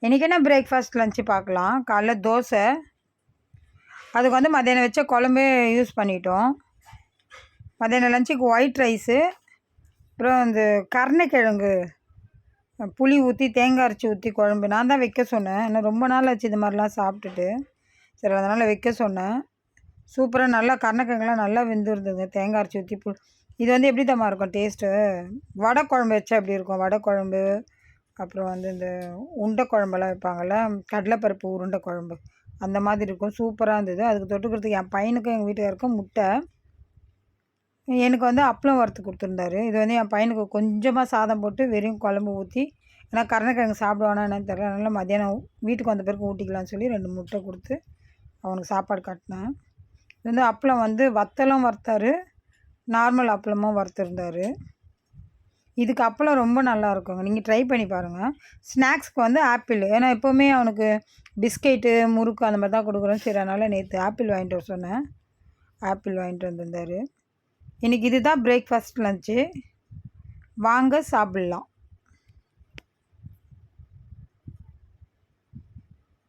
இன்றைக்கி என்ன breakfast lunch பார்க்கலாம். காலைல தோசை, அதுக்கு வந்து மத்தியானம் வச்ச குழம்பே யூஸ் பண்ணிட்டோம். மத்தியானம் லஞ்சுக்கு ஒயிட் ரைஸு, அப்புறம் இந்த கருணைக்கிழங்கு புளி ஊற்றி தேங்காய் அரைச்சி ஊற்றி குழம்பு. நான் தான் வைக்க சொன்னேன், ஏன்னா ரொம்ப நாள் ஆச்சு இது மாதிரிலாம் சாப்பிட்டுட்டு. சரி, அதனால் வைக்க சொன்னேன். சூப்பராக நல்லா கருணைக்கிழங்குலாம் நல்லா வெந்திருந்ததுங்க. தேங்காய் அரைச்சி ஊற்றி இது வந்து எப்படி தம்மா இருக்கும் டேஸ்ட்டு? வடை குழம்பு வச்சா எப்படி இருக்கும்? வடை குழம்பு, அப்புறம் வந்து இந்த உருண்டை குழம்பெல்லாம் வைப்பாங்கள்ல, கடலைப்பருப்பு உருண்டை குழம்பு, அந்த மாதிரி இருக்கும். சூப்பராக இருந்தது. அதுக்கு தொட்டுக்கிறதுக்கு என் பையனுக்கும் எங்கள் வீட்டுக்காருக்கும் முட்டை, எனக்கு வந்து அப்பளம் வறுத்து கொடுத்துருந்தாரு. இது வந்து என் பையனுக்கு கொஞ்சமாக சாதம் போட்டு வெறும் குழம்பு ஊற்றி, ஏன்னா கருணைக்கிழங்கு சாப்பிடுவானா என்னன்னு தெரியல, அதனால் மத்தியானம் வீட்டுக்கு வந்த பிறகு ஊட்டிக்கலாம்னு சொல்லி 2 முட்டை கொடுத்து அவனுக்கு சாப்பாடு காட்டினேன். இது வந்து அப்பளம் வந்து வத்தலும் வறுத்தார், நார்மல் அப்பளமும் வறுத்துருந்தார். இதுக்கு அப்பளம் ரொம்ப நல்லா இருக்குங்க, நீங்கள் ட்ரை பண்ணி பாருங்கள். ஸ்நாக்ஸ்க்கு வந்து ஆப்பிள், ஏன்னா எப்போவுமே அவனுக்கு பிஸ்கெட்டு முறுக்கு அந்த மாதிரி தான் கொடுக்குறோம். சரி, அதனால் நேற்று ஆப்பிள் வாங்கிட்டு வர சொன்னேன், ஆப்பிள் வாங்கிட்டு வந்திருந்தார். இன்றைக்கி இது தான் பிரேக்ஃபாஸ்ட் லஞ்சு. வாங்க சாப்பிட்லாம்.